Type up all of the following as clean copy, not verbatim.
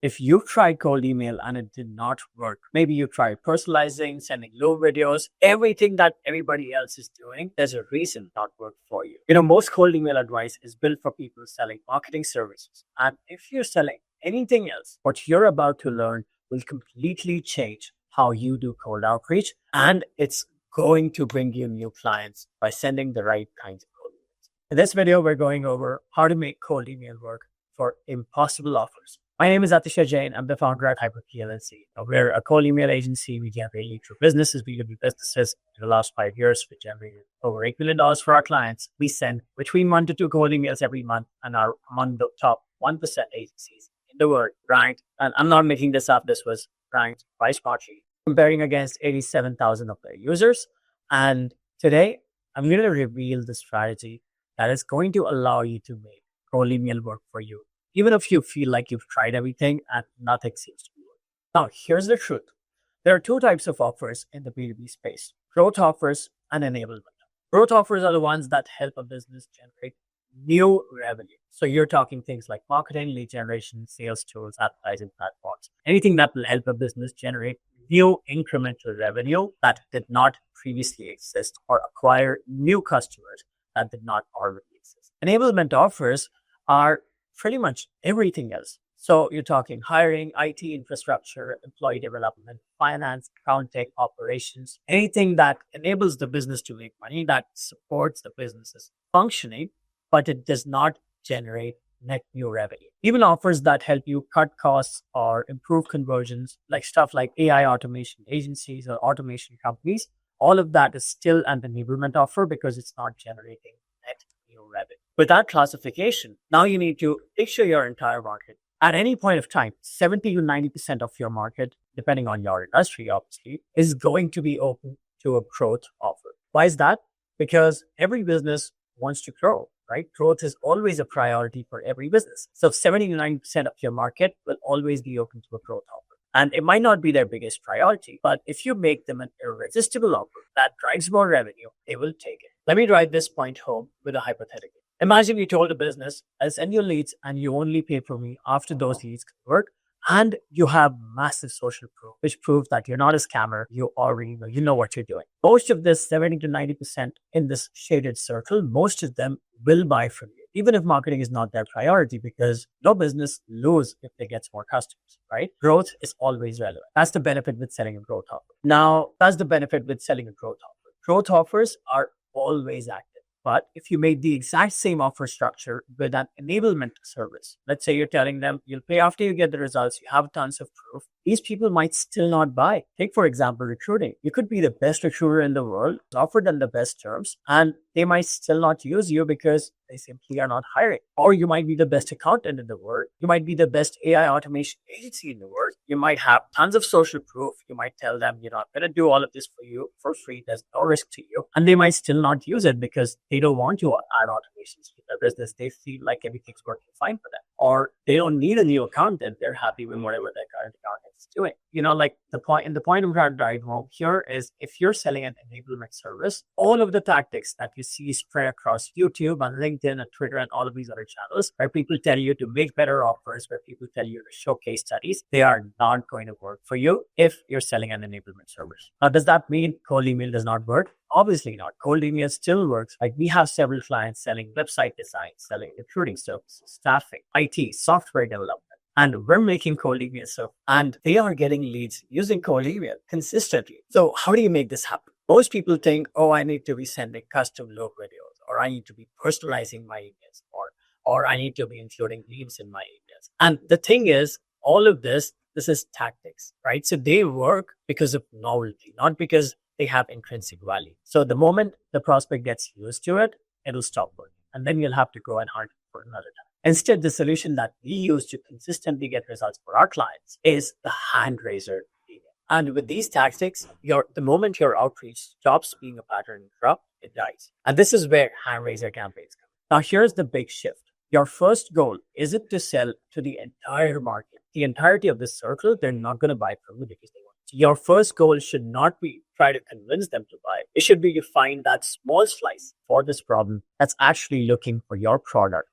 If you've tried cold email and it did not work, maybe you tried personalizing, sending Loom videos, everything that everybody else is doing, there's a reason it not worked for you. Most cold email advice is built for people selling marketing services. And if you're selling anything else, what you're about to learn will completely change how you do cold outreach. And it's going to bring you new clients by sending the right kinds of cold emails. In this video, we're going over how to make cold email work for impossible offers. My name is Atishay Jain. I'm the founder at Hyperke LLC. We're a cold email agency. We generate leads for businesses, B2B businesses. In the last 5 years, we generated over $8 million for our clients. We send between 1 to 2 cold emails every month and are among the top 1% agencies in the world, ranked. And I'm not making this up. This was ranked by Smartsheet, comparing against 87,000 of their users. And today, I'm going to reveal the strategy that is going to allow you to make cold email work for you, even if you feel like you've tried everything and nothing seems to be working. Now, here's the truth. There are 2 types of offers in the B2B space: growth offers and enablement. Growth offers are the ones that help a business generate new revenue. So you're talking things like marketing, lead generation, sales tools, advertising platforms, anything that will help a business generate new incremental revenue that did not previously exist, or acquire new customers that did not already exist. Enablement offers are pretty much everything else. So you're talking hiring, IT infrastructure, employee development, finance, accounting, operations, anything that enables the business to make money, that supports the business's functioning, but it does not generate net new revenue. Even offers that help you cut costs or improve conversions, like stuff like AI automation agencies or automation companies, all of that is still an enablement offer because it's not generating net new revenue. With that classification, now you need to picture your entire market. At any point of time, 70 to 90% of your market, depending on your industry, obviously, is going to be open to a growth offer. Why is that? Because every business wants to grow, right? Growth is always a priority for every business. So 70 to 90% of your market will always be open to a growth offer. And it might not be their biggest priority, but if you make them an irresistible offer that drives more revenue, they will take it. Let me drive this point home with a hypothetical. Imagine you told a business, I'll send you leads and you only pay for me after those leads convert. And you have massive social proof, which proves that you're not a scammer. You already know, you know what you're doing. Most of this 70 to 90% in this shaded circle, most of them will buy from you, even if marketing is not their priority, because no business lose if they get more customers, right? Growth is always relevant. That's the benefit with selling a growth offer. Now, that's the benefit with selling a growth offer. Growth offers are always active. But if you made the exact same offer structure with an enablement service, let's say you're telling them you'll pay after you get the results, you have tons of proof, these people might still not buy. Take, for example, recruiting. You could be the best recruiter in the world, offer them the best terms, and they might still not use you because they simply are not hiring. Or you might be the best accountant in the world. You might be the best AI automation agency in the world. You might have tons of social proof. You might tell them, I'm going to do all of this for you for free. There's no risk to you. And they might still not use it because they don't want to add automations to their business. They feel like everything's working fine for them. Or they don't need a new accountant. They're happy with whatever their current accountant is doing. Like the point I'm trying to drive home here is, if you're selling an enablement service, all of the tactics that you see spread across YouTube and LinkedIn and Twitter and all of these other channels, where people tell you to make better offers, where people tell you to show case studies, they are not going to work for you if you're selling an enablement service. Now, does that mean cold email does not work? Obviously not. Cold email still works. Like, we have several clients selling website design, selling recruiting services, staffing, IT, software development. And we're making cold email service, and they are getting leads using cold email consistently. So how do you make this happen? Most people think, I need to be sending custom Loom videos, or I need to be personalizing my emails, or I need to be including memes in my emails. And the thing is, all of this is tactics, right? So they work because of novelty, not because they have intrinsic value. So the moment the prospect gets used to it, it'll stop working. And then you'll have to go and hunt for another time. Instead, the solution that we use to consistently get results for our clients is the hand raiser email. And with these tactics, the moment your outreach stops being a pattern interrupt, it dies. And this is where hand raiser campaigns come. Now, here's the big shift. Your first goal isn't to sell to the entire market. The entirety of this circle, they're not going to buy from you because they want to. Your first goal should not be try to convince them to buy. It should be you find that small slice for this problem that's actually looking for your product,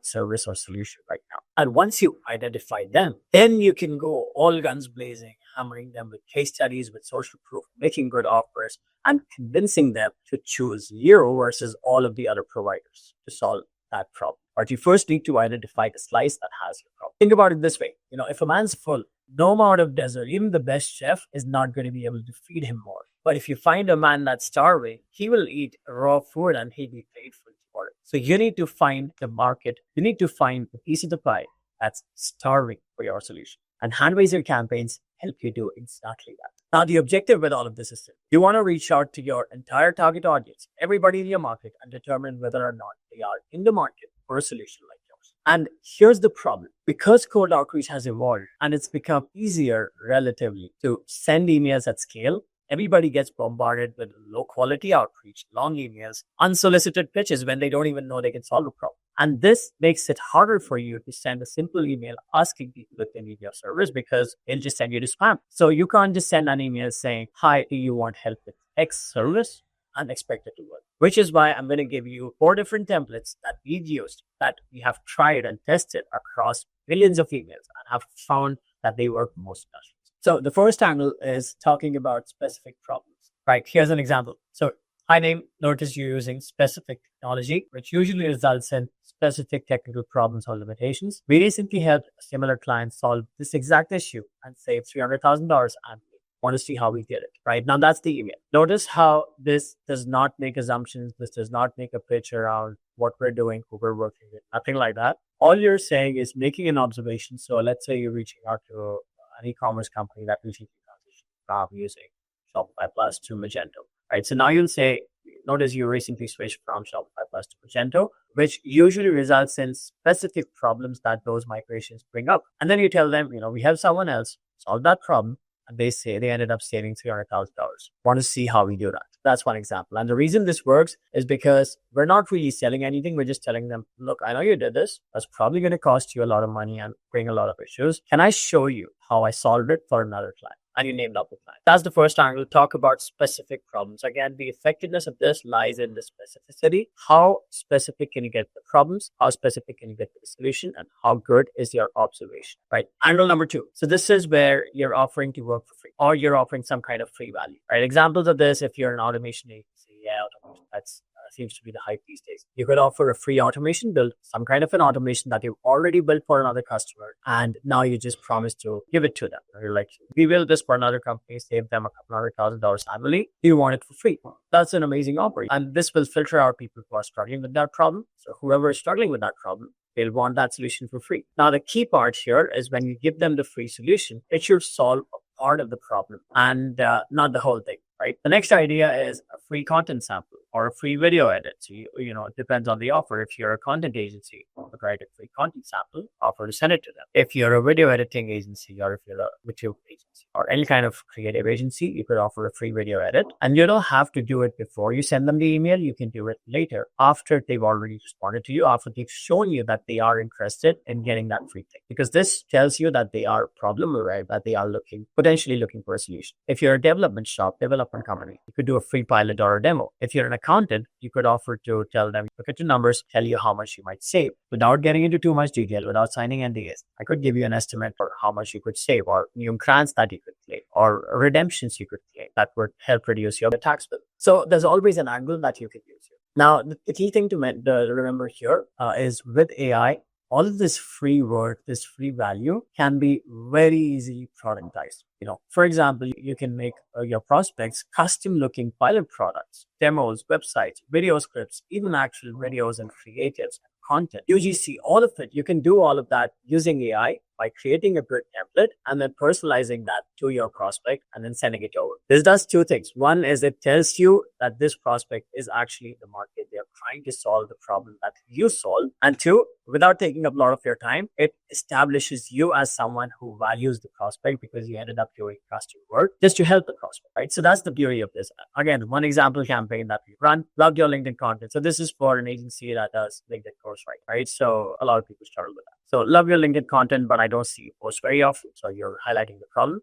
service, or solution right now. And once you identify them, then you can go all guns blazing, hammering them with case studies, with social proof, making good offers, and convincing them to choose you versus all of the other providers to solve that problem. But you first need to identify the slice that has your problem. Think about it this way. If a man's full, no amount of desert, even the best chef is not going to be able to feed him more. But if you find a man that's starving, he will eat raw food and he'll be grateful for it. So you need to find the market. You need to find the piece of the pie that's starving for your solution. And hand-raiser campaigns help you do exactly that. Now, the objective with all of this is you want to reach out to your entire target audience, everybody in your market, and determine whether or not they are in the market for a solution like yours. And here's the problem. Because cold outreach has evolved and it's become easier relatively to send emails at scale, everybody gets bombarded with low quality outreach, long emails, unsolicited pitches when they don't even know they can solve a problem. And this makes it harder for you to send a simple email asking people if they need your service because it'll just send you to spam. So you can't just send an email saying, "Hi, do you want help with X service?" and expect it to work. Which is why I'm going to give you 4 different templates that we've used, that we have tried and tested across millions of emails and have found that they work most best. So the first angle is talking about specific problems. Right, here's an example. So hi name, notice you're using specific technology, which usually results in specific technical problems or limitations. We recently helped a similar client solve this exact issue and save $300,000 annually. Want to see how we did it, right? Now that's the email. Notice how this does not make assumptions. This does not make a pitch around what we're doing, who we're working with, nothing like that. All you're saying is making an observation. So let's say you're reaching out to an e-commerce company that recently transitioned from using Shopify Plus to Magento, right? So now you'll say, notice you recently switched from Shopify Plus to Magento, which usually results in specific problems that those migrations bring up. And then you tell them, we have someone else solve that problem. And they say they ended up saving $300,000. Want to see how we do that? That's one example. And the reason this works is because we're not really selling anything. We're just telling them, look, I know you did this. That's probably going to cost you a lot of money and bring a lot of issues. Can I show you how I solved it for another client? And you named up the client. That's the first angle. Talk about specific problems. Again, the effectiveness of this lies in the specificity. How specific can you get the problems? How specific can you get the solution? And how good is your observation, right? Angle number 2. So this is where you're offering to work for free or you're offering some kind of free value, right? Examples of this, if you're an automation agency, automation, that's seems to be the hype these days. You could offer a free automation build, some kind of an automation that you've already built for another customer, and now you just promise to give it to them. You're like, we built this for another company, save them a couple $100,000 annually. Do you want it for free? That's an amazing offer. And this will filter out people who are struggling with that problem. So whoever is struggling with that problem, they'll want that solution for free. Now, the key part here is when you give them the free solution, it should solve a part of the problem and not the whole thing. Right. The next idea is a free content sample or a free video edit. So, it depends on the offer. If you're a content agency, you could write a free content sample, offer to send it to them. If you're a video editing agency or if you're a video agency or any kind of creative agency, you could offer a free video edit. And you don't have to do it before you send them the email. You can do it later after they've already responded to you, after they've shown you that they are interested in getting that free thing. Because this tells you that they are problem aware, that they are potentially looking for a solution. If you're a development shop, development company, you could do a free pilot or a demo. If you're an accountant, you could offer to tell them, look at your numbers, tell you how much you might save without getting into too much detail, without signing NDAs. I could give you an estimate for how much you could save or new grants that you could claim or redemptions you could claim that would help reduce your tax bill. So there's always an angle that you can use here. Now, the key thing to remember here is with AI, all of this free work, this free value can be very easily productized. For example, you can make your prospects custom looking pilot products, demos, websites, video scripts, even actual videos and creatives and content. UGC, all of it. You can do all of that using AI by creating a good template and then personalizing that to your prospect and then sending it over. This does 2 things. One is it tells you that this prospect is actually in the market. They're trying to solve the problem that you solve. And 2, without taking up a lot of your time, it establishes you as someone who values the prospect because you ended up doing custom work just to help the prospect, right? So that's the beauty of this. Again, one example campaign that we run, loved your LinkedIn content. So this is for an agency that does LinkedIn course, right? So a lot of people struggle with that. So love your LinkedIn content, but I don't see you post very often. So you're highlighting the problem.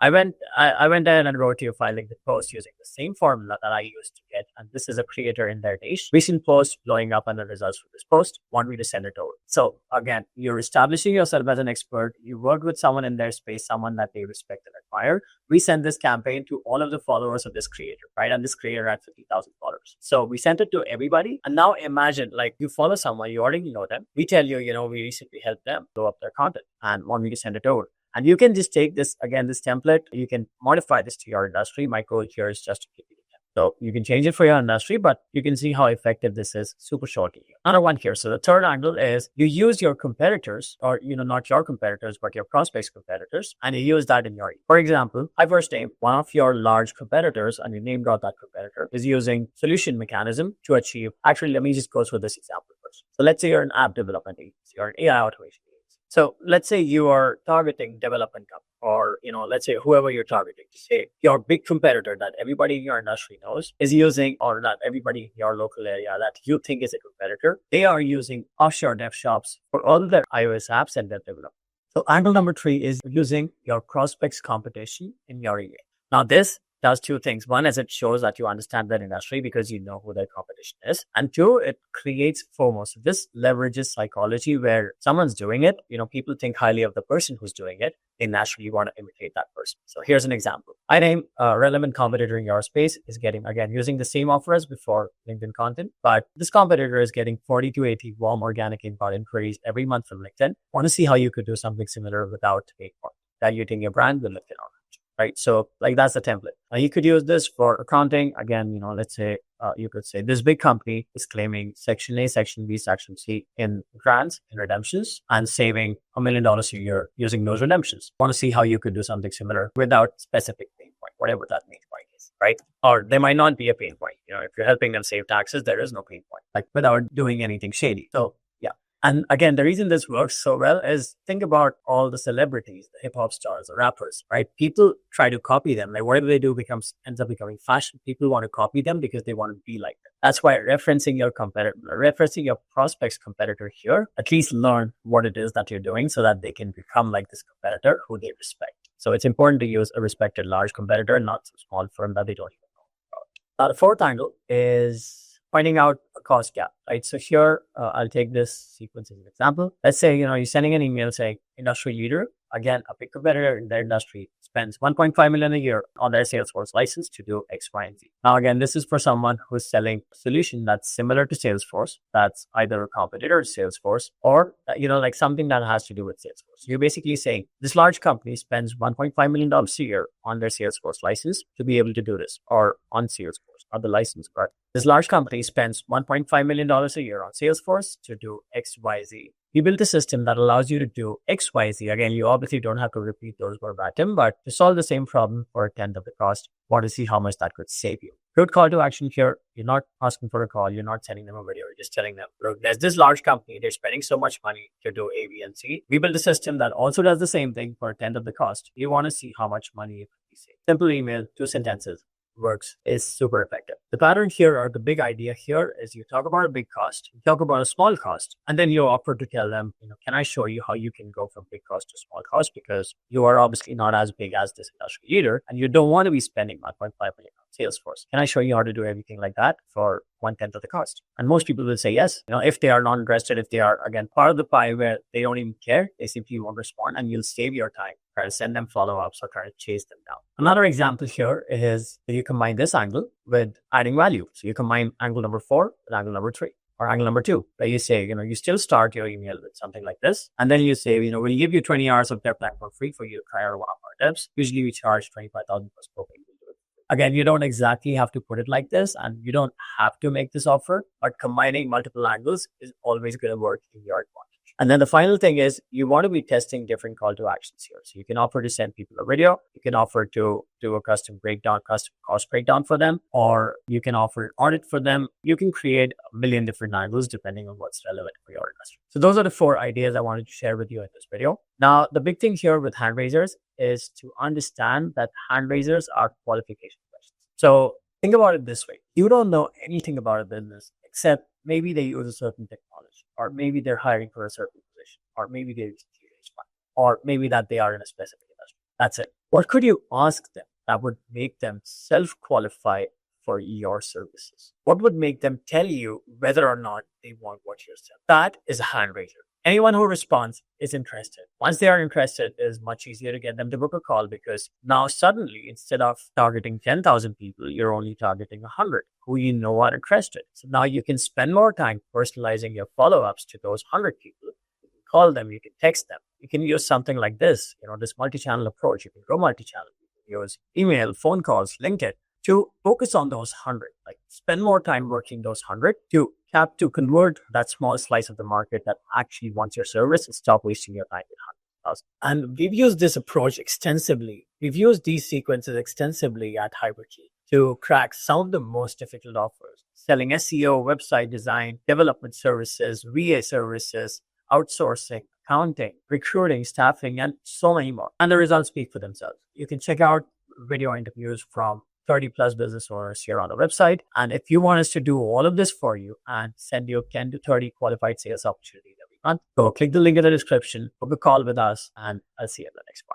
I went ahead and wrote you a file like the post using the same formula that I used to get. And this is a creator in their niche. Recent post blowing up and the results from this post. Want me to send it over. So again, you're establishing yourself as an expert. You work with someone in their space, someone that they respect and admire. We send this campaign to all of the followers of this creator, right? And this creator had 50,000 followers. So we sent it to everybody. And now imagine like you follow someone, you already know them. We tell you, we recently helped them blow up their content and want me to send it over. And you can just take this, again, this template, you can modify this to your industry. My goal here is just to keep it. So you can change it for your industry, but you can see how effective this is super shortly. Another one here. So the third angle is you use your competitors or, not your competitors, but your prospects competitors, and you use that in your, for example, I first name one of your large competitors and you named out that competitor is using solution mechanism to achieve. Actually, let me just go through this example first. So let's say you're an app development agency or an AI automation. So let's say you are targeting development company or, let's say whoever you're targeting, say your big competitor that everybody in your industry knows is using, or not everybody in your local area that you think is a competitor. They are using offshore dev shops for all their iOS apps and their development. So angle number 3 is using your prospects competition in your email. Now this does two things. One is it shows that you understand that industry because you know who their competition is. And two, it creates FOMO. So this leverages psychology where someone's doing it. People think highly of the person who's doing it. They naturally want to imitate that person. So here's an example. I name a relevant competitor in your space is getting, again, using the same offer as before LinkedIn content, but this competitor is getting 40 to 80 warm organic inbound inquiries every month from LinkedIn. Want to see how you could do something similar without paying for it. Diluting your brand with LinkedIn on. Right. So like that's the template. You could use this for accounting. Again, let's say you could say this big company is claiming section A, section B, section C in grants and redemptions and saving $1 million a year using those redemptions. Want to see how you could do something similar without specific pain point, whatever that pain point is, right? Or there might not be a pain point. If you're helping them save taxes, there is no pain point, like without doing anything shady. So and again, the reason this works so well is think about all the celebrities, the hip hop stars, the rappers, right? People try to copy them. Like whatever they do ends up becoming fashion. People want to copy them because they want to be like them. That's why referencing your competitor, referencing your prospect's competitor here, at least learn what it is that you're doing so that they can become like this competitor who they respect. So it's important to use a respected large competitor, not some small firm that they don't even know about. Now, the fourth angle is finding out a cost gap, right? So here, I'll take this sequence as an example. Let's say, you're sending an email saying industry leader, again, a big competitor in their industry spends 1.5 million a year on their Salesforce license to do X, Y, and Z. Now, again, this is for someone who's selling a solution that's similar to Salesforce, that's either a competitor to Salesforce or, like something that has to do with Salesforce. You're basically saying this large company spends $1.5 million a year on their Salesforce license to be able to do this, or on Salesforce, or the license, but this large company spends $1.5 million a year on Salesforce to do X, Y, Z. We built a system that allows you to do X, Y, Z. Again, you obviously don't have to repeat those verbatim, but to solve the same problem for a tenth of the cost, want to see how much that could save you. Good call to action here. You're not asking for a call. You're not sending them a video. You're just telling them, look, there's this large company. They're spending so much money to do A, B, and C. We built a system that also does the same thing for a tenth of the cost. You want to see how much money you could be saved. Simple email, 2 sentences. Works is super effective. The pattern here, or the big idea here, is you talk about a big cost, you talk about a small cost, and then you offer to tell them, can I show you how you can go from big cost to small cost, because you are obviously not as big as this industry leader and you don't want to be spending 1.5 million on Salesforce. Can I show you how to do everything like that for 1/10 of the cost? And most people will say yes. If they are not interested, if they are, again, part of the pie where they don't even care, they simply won't respond, and you'll save your time. Try to send them follow-ups or try to chase them down. Another example here is that you combine this angle with adding value. So you combine angle number 4 with angle number 3. Or angle number 2, where you say, you still start your email with something like this. And then you say, we'll give you 20 hours of their platform free for you to try out one of our devs. Usually we charge 25,000 per scope. Again, you don't exactly have to put it like this, and you don't have to make this offer, but combining multiple angles is always going to work in your advantage. And then the final thing is you want to be testing different call to actions here. So you can offer to send people a video. You can offer to do a custom cost breakdown for them, or you can offer an audit for them. You can create a million different angles depending on what's relevant for your industry. So those are the 4 ideas I wanted to share with you in this video. Now, the big thing here with hand raisers is to understand that hand raisers are qualification questions. So think about it this way. You don't know anything about a business except maybe they use a certain technology, or maybe they're hiring for a certain position, or maybe they recently raised money, or maybe that they are in a specific industry. That's it. What could you ask them that would make them self-qualify for your services? What would make them tell you whether or not they want what you're selling? That is a hand raiser. Anyone who responds is interested. Once they are interested, it is much easier to get them to book a call, because now suddenly, instead of targeting 10,000 people, you're only targeting 100 who you know are interested. So now you can spend more time personalizing your follow-ups to those 100 people. You can call them, you can text them. You can use something like this, this multi-channel approach. You can go multi-channel. You can use email, phone calls, LinkedIn, to focus on those 100, like spend more time working those 100 to convert that small slice of the market that actually wants your service, and stop wasting your time with 100,000. And we've used this approach extensively. We've used these sequences extensively at Hyperke to crack some of the most difficult offers: selling SEO, website design, development services, VA services, outsourcing, accounting, recruiting, staffing, and so many more. And the results speak for themselves. You can check out video interviews from 30 plus business owners here on the website. And if you want us to do all of this for you and send you 10 to 30 qualified sales opportunities every month, go click the link in the description, book a call with us, and I'll see you in the next part.